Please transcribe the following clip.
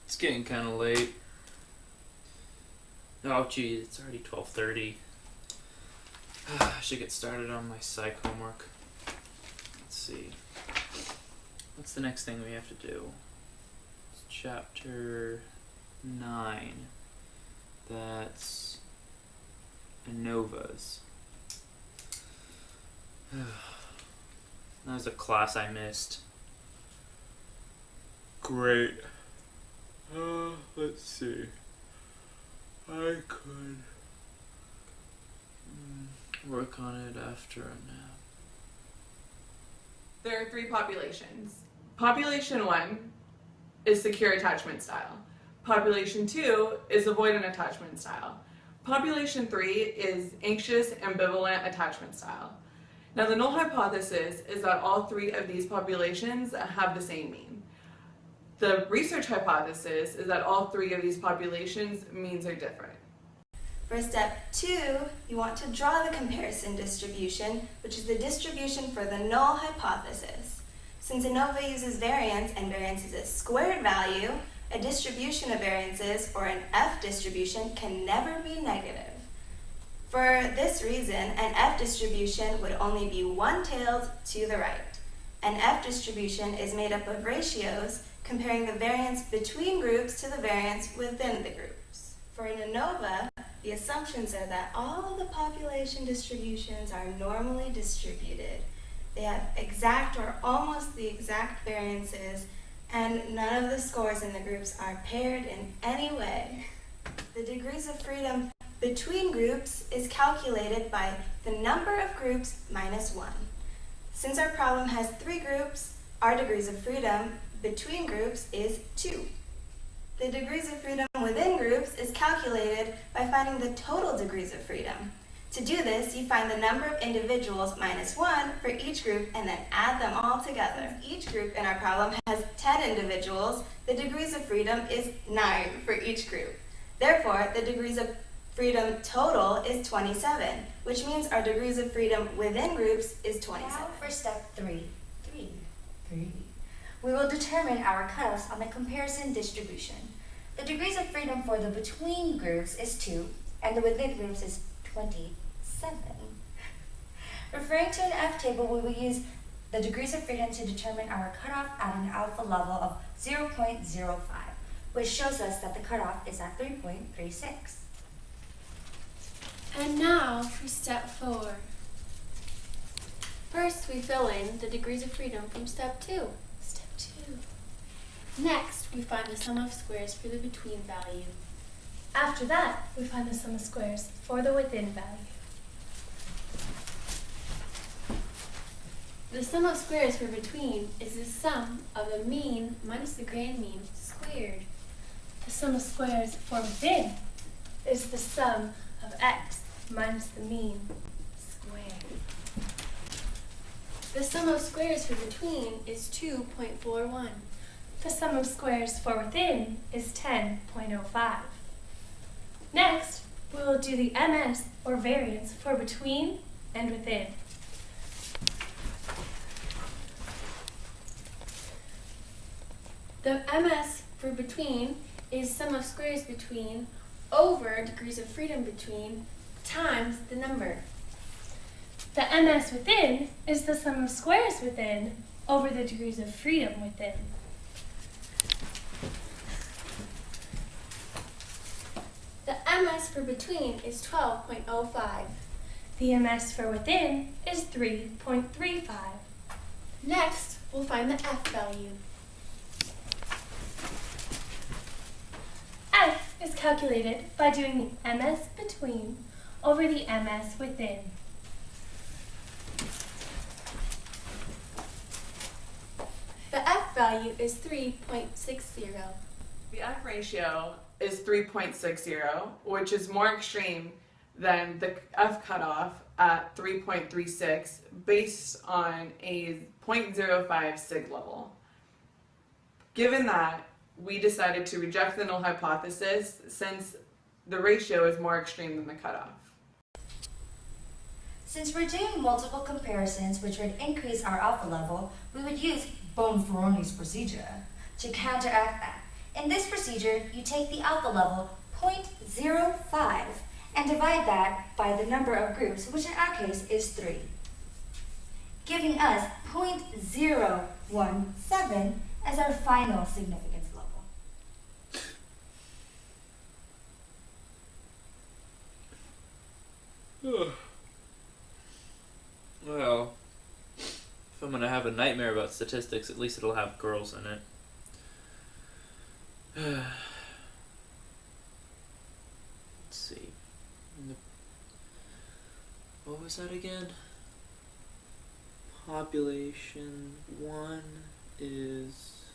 It's getting kind of late. Oh geez, it's already 12:30. I should get started on my psych homework. Let's see. What's the next thing we have to do? It's chapter 9. That's ANOVAs. That was a class I missed. Great. Let's see. I could work on it after a nap. There are 3 populations. Population 1 is secure attachment style. Population 2 is avoidant attachment style. Population 3 is anxious ambivalent attachment style. Now the null hypothesis is that all 3 of these populations have the same mean. The research hypothesis is that all 3 of these populations' means are different. For step 2, you want to draw the comparison distribution, which is the distribution for the null hypothesis. Since ANOVA uses variance and variance is a squared value, a distribution of variances, or an F distribution, can never be negative. For this reason, an F distribution would only be one-tailed to the right. An F distribution is made up of ratios comparing the variance between groups to the variance within the groups. For an ANOVA, the assumptions are that all the population distributions are normally distributed. They have exact or almost the exact variances, and none of the scores in the groups are paired in any way. The degrees of freedom between groups is calculated by the number of groups minus 1. Since our problem has 3 groups, our degrees of freedom between groups is 2. The degrees of freedom within groups is calculated by finding the total degrees of freedom. To do this, you find the number of individuals minus 1 for each group and then add them all together. Since each group in our problem has 10 individuals, the degrees of freedom is 9 for each group. Therefore, the degrees of freedom total is 27, which means our degrees of freedom within groups is 27. Now for step 3. We will determine our cutoffs on the comparison distribution. The degrees of freedom for the between groups is 2, and the within groups is 27. Referring to an F table, we will use the degrees of freedom to determine our cutoff at an alpha level of 0.05, which shows us that the cutoff is at 3.36. And now for step 4. First, we fill in the degrees of freedom from step 2. Step 2. Next, we find the sum of squares for the between value. After that, we find the sum of squares for the within value. The sum of squares for between is the sum of the mean minus the grand mean squared. The sum of squares for within is the sum of x minus the mean squared. The sum of squares for between is 2.41. The sum of squares for within is 10.05. Next, we will do the MS, or variance, for between and within. The MS for between is sum of squares between over degrees of freedom between times the number. The MS within is the sum of squares within over the degrees of freedom within. The MS for between is 12.05. The MS for within is 3.35. Next, we'll find the F value. F is calculated by doing the MS between over the MS within. The F value is 3.60. The F ratio is 3.60, which is more extreme than the F cutoff at 3.36 based on a 0.05 sig level. Given that, we decided to reject the null hypothesis since the ratio is more extreme than the cutoff. Since we're doing multiple comparisons which would increase our alpha level, we would use Bonferroni's procedure to counteract that. In this procedure, you take the alpha level 0.05 and divide that by the number of groups, which in our case is 3, giving us 0.017 as our final significance level. Well, if I'm gonna have a nightmare about statistics, at least it'll have girls in it. Let's see. What was that again? Population 1 is